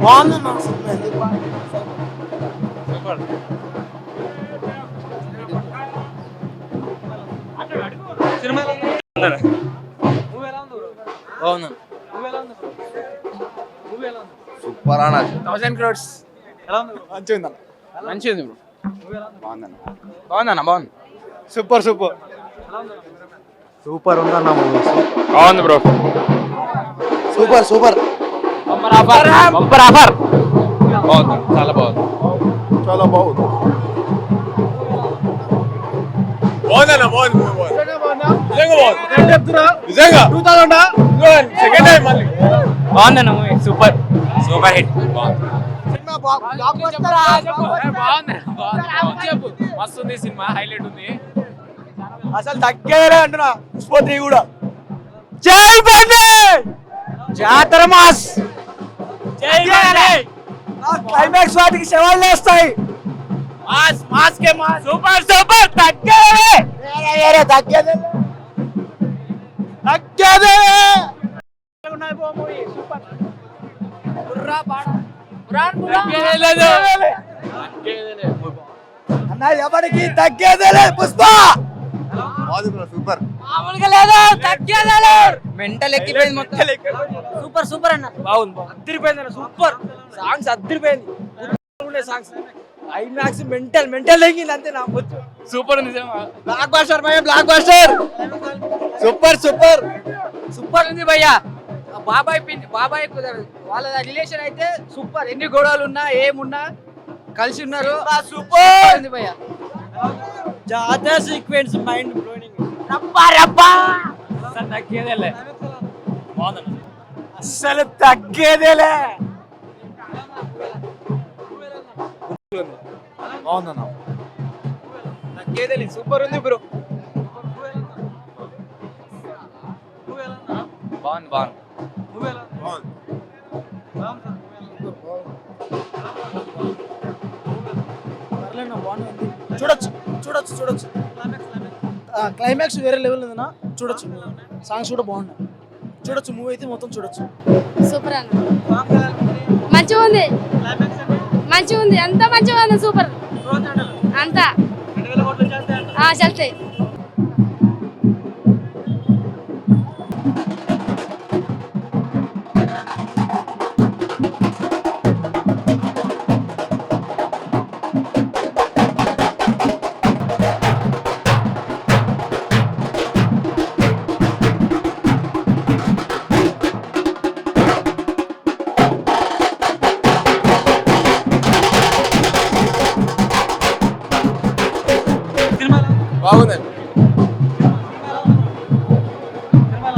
బాగుందన్న cinema super అన్న 1000 crores మంచిగా ఉంది బాగుందన్న బాగుంది సూపర్ ఉందన్న బాగుంది బ్రో సూపర్ బంపర్ ఆఫర్ బాగుంది చాలా బాగుంది బాగుందన్న నిజంగా 2000 సెకండ్ టైం మళ్ళీ బాగుందన్న మూవీ సూపర్ హిట్ మస్తుంది సినిమా హైలైట్ ఉంది అసలు తగ్గేదే అంటున్నా పుష్ప కూడా జై బండి జాతర మాస్ క్లైమాక్స్ వాటికి శవాలు వేస్తాయి సూపర్ తగ్గేదే అన్న ఎవరికి తగ్గేదే పుష్ప సూపర్ మెంటల్ ఎక్కిపోయింది మొత్తం సూపర్ అన్న బాగుంది అద్దరిపోయింది అన్న సూపర్ సాంగ్స్ అద్దరిపోయింది సాంగ్స్ ఐమాక్స్ మెంటల్ ఎక్కింది అంతే నా సూపర్ బ్లాక్ బస్టర్ భయ్యా బ్లాక్ బస్టర్ సూపర్ ఉంది భయ్యా బాబాయ్ వాళ్ళ రిలేషన్ అయితే సూపర్ ఎన్ని గొడవలు ఉన్నా ఏమున్నా కలిసి ఉన్నారు సూపర్ ఉంది భయ్యా జాతర సీక్వెన్స్ మైండ్ బ్లోయింగ్ తగ్గేదేలే అసలు తగ్గేదేలే బాగుందన్న తగ్గేదేలే సూపర్ ఉంది బ్రో బాగుంది చూడొచ్చు క్లైమాక్స్ వేరే లెవెల్ ఉందన్నా చూడొచ్చు సాంగ్స్ కూడా బాగున్నాయి చూడొచ్చు మూవీ అయితే మొత్తం చూడొచ్చు సూపర్ అన్న మంచిగా ఉంది అంత మంచిగా ఉంది సూపర్ అంతా చల్తాయి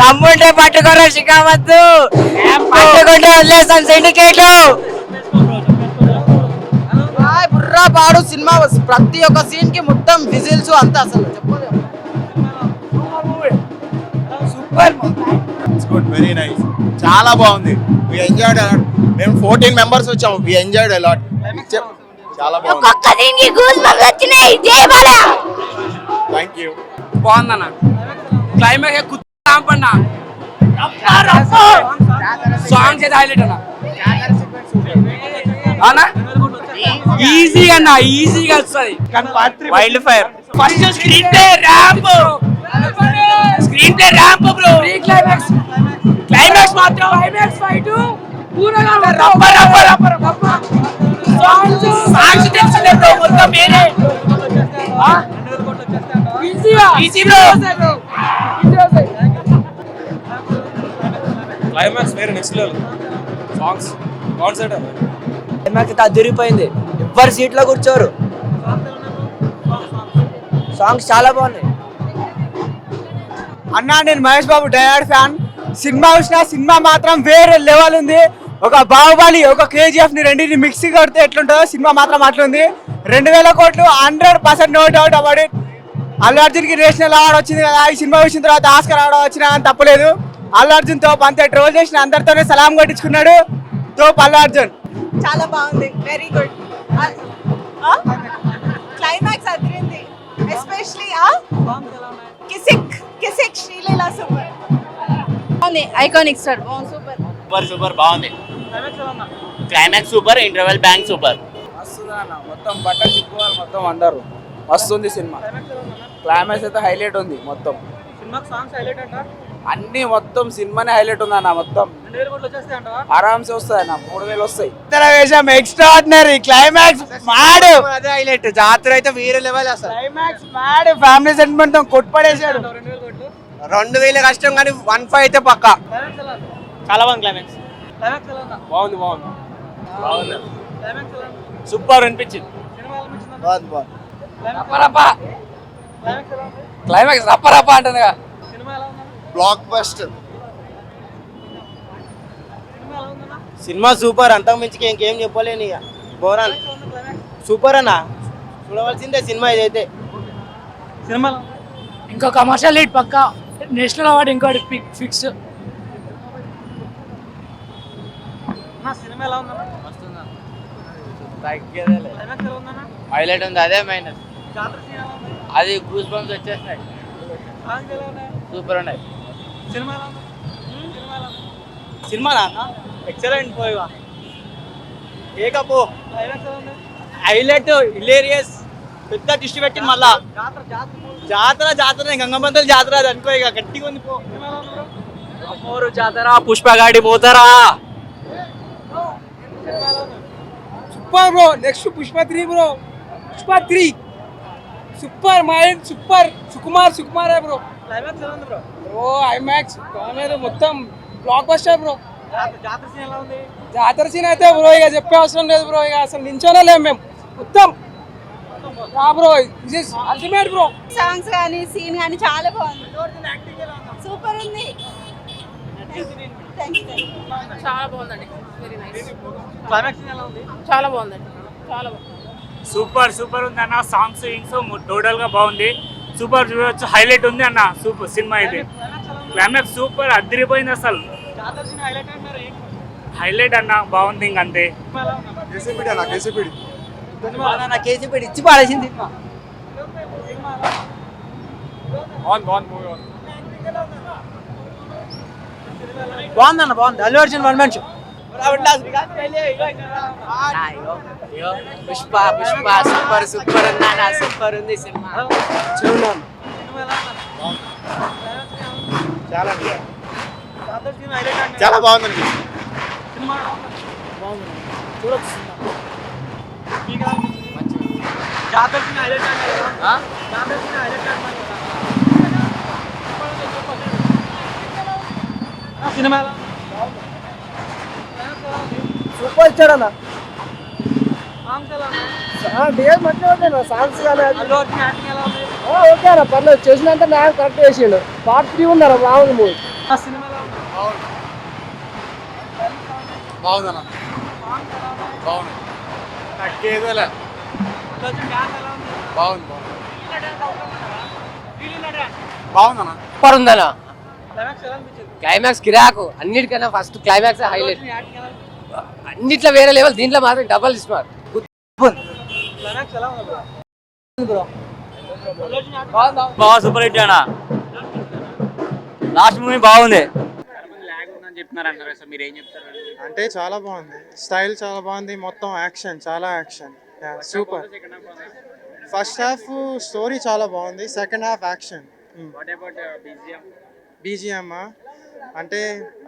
తమ్ముంటే పట్టుకోరా శిఖావద్దు పట్టుకుంటే వదిలేస్తాం సిండికేట్ బుర్రా పాడు సినిమా ప్రతి ఒక్క సీన్ కి మొత్తం విజిల్స్ అంతా అసలు సూపర్ వెరీ నైస్ చాలా బాగుంది వి ఎంజాయ్డ్ అలాట్ మేము 14 మెంబర్స్ వచ్చాము వి ఎంజాయ్డ్ అలాట్ చాలా బాగుంది ఒక్కొక్క దీనికి గూస్ బంప్స్ వచ్చినాయి జై బాలా థాంక్యూ బాగుందన్న క్లైమాక్స్ కుత్తాంపన్న సాంగ్స్ అయితే హైలైట్ అన్న ఈజీగా వస్తుంది wild fire first screen play ramp bro climax మాత్రం క్లైమాక్స్ ఫైట్ పూరగా రబ్బర్ సాంగ్స్ తెలిసిందే బ్రో మొత్తం మేరే ఈజీ బ్రో క్లైమాక్స్ వేరే next level songs concert climax అదిరిపోయింది ఎవ్వరు సీట్లో కూర్చోరు సాంగ్స్ చాలా బాగున్నాయి అన్నా నేను Mahesh Babu diehard fan cinema మాత్రం వేరే లెవెల్ ఉంది ఒక బాహుబలి ఒక కేజీఎఫ్ ని రెండింటిని మిక్సీ కొడితే ఎట్లుంటుందో సినిమా మాత్రం అట్లుంది 2000 కోట్లు 100% no doubt about it Allu Arjun కి నేషనల్ అవార్డు వచ్చింది కదా, ఈ సినిమా వచ్చిన తర్వాత ఆస్కర్ అవార్డు వచ్చినా అని తప్పలేదు. అల్లు అర్జున్ తోపు అంతే, ట్రోల్ చేసిన అందరితోనే సలాం కొట్టించుకున్నాడు. తోపు అల్లు అర్జున్. చాలా బాగుంది, వెరీ గుడ్. క్లైమాక్స్ అదిరింది, ఎస్పెషలీ కిసిక్ కిసిక్ శ్రీలీల సూపర్. బాగుంది, ఐకానిక్ స్టార్ బాగుంది, సూపర్. సూపర్ సూపర్ బాగుంది. Climax super, interval bang super. మస్తుంది అన్న, మొత్తం బట్టలు చిప్పుకోవాలి మొత్తం అందరూ. మస్తుంది సినిమా. క్లైమాక్స్ అయితే హైలైట్ ఉంది మొత్తం. అన్ని మొత్తం సినిమానే హైలైట్ ఉంది అన్న. మొత్తం ఆరామ్సే వస్తాయి అన్న, 3000 వస్తాయి. వేషం ఎక్స్ట్రాడినరీ, క్లైమాక్స్ మాడు, అదే హైలైట్. జాతర అయితే వేరే లెవెల్ అసలు. క్లైమాక్స్ మాడు, ఫ్యామిలీ సెంటిమెంట్ కొట్టుపడేశాడు. 2000 కష్టం కానీ 1.5 అయితే పక్కా. చాలా బాగుంది క్లైమాక్స్. బాగుంది బాగుంది బాగుంది, సూపర్ అనిపించింది. క్లైమాక్స్ రప్ప అంటుందిగా. Blockbuster. సినిమా సూపర్, అంతకు మించి ఇంకేం చెప్పలేను ఇక. బోరాన్ సూపర్ అన్న, చూడవలసిందే సినిమా ఇదైతే. ఇంకో కమర్షియల్ లీడ్ పక్కా, నేషనల్ అవార్డు ఇంకోటి ఫిక్స్. హైలైట్ ఉంది, అదే మైనస్. అది గూస్ బంప్స్ వచ్చేస్తున్నాయి, సూపర్ ఉన్నాయి. సినిమా ఎక్సలెంట్ పోయిగా. ఏకపో హైలైట్, హిలేరియస్, పెద్ద దృష్టి పెట్టింది మళ్ళా. జాతర గంగబంతుల జాతర అది అనుకో, ఇక గట్టిగా ఉంది పో. జాతర, పుష్పగాడి పోతారా. Super bro, next Pushpa 3 bro. Pushpa 3 super, mind super. Sukumar bro. Climax ఎలా ఉంది బ్రో? బ్రో ఐమాక్స్ కామెడీ మొత్తం బ్లాక్ బస్టర్ బ్రో. జాతర సీన్ అయితే బ్రో ఇక చెప్పే అవసరం లేదు బ్రో, ఇక అసలు నించోనే లేము మేము మొత్తం. Bro this is ultimate bro. Songs కానీ సీన్ కానీ చాలా బాగుంది, సూపర్ ఉంది. చాలా బాగుందండి, వెరీ నైస్. చాలా బాగుందండి, చాలా బాగుంది. సూపర్ ఉంది అన్న. సాంగ్స్ టోటల్ గా బాగుంది, సూపర్ చూడొచ్చు. హైలైట్ ఉంది అన్న, సూపర్ సినిమా ఇది. క్లైమాక్స్ సూపర్, అదిరిపోయింది అసలు. హైలైట్ అన్న, బాగుంది ఇంకంతే. కేసీపీడి ఇచ్చి పాడేసింది. బాగుందన్న, బాగుంది. Allu Arjun one man show. Pushpa super ఉందన్న, సూపర్ ఉంది సినిమా. చాలా బాగుందండి. సూపర్ ఇచ్చాడన్న. డిఎస్ మంచిగా ఉంటాయి సాంగ్స్ కానీ. ఓకే అన్న, పర్లేదు, చేసినంత నాకు కరెక్ట్ చేసిండు. పార్ట్ 3 ఉన్నారు, బాగుంది మూవీ. బాగుందన్న, బాగుంది. తగ్గేదేలే, బాగుందన్న. సూపర్ ఉందన్న. క్లైమాక్స్ కిరాకు, అన్నిటికన్నా ఫస్ట్ క్లైమాక్స్ హైలైట్. అన్నిట్లో వేరే లెవెల్, దీంట్లో మాత్రం డబల్ స్మార్ట్. బాగా సూపర్ హిట్ అన్న. లాస్ట్ మూవీ బాగుంది. అంటే చాలా బాగుంది, స్టైల్ చాలా బాగుంది, మొత్తం యాక్షన్, చాలా action, super. First half story చాలా బాగుంది, సెకండ్ హాఫ్ యాక్షన్. బీజిఎం అంటే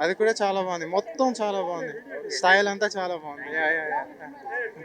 అది కూడా చాలా బాగుంది, మొత్తం చాలా బాగుంది, స్టైల్ అంతా చాలా బాగుంది.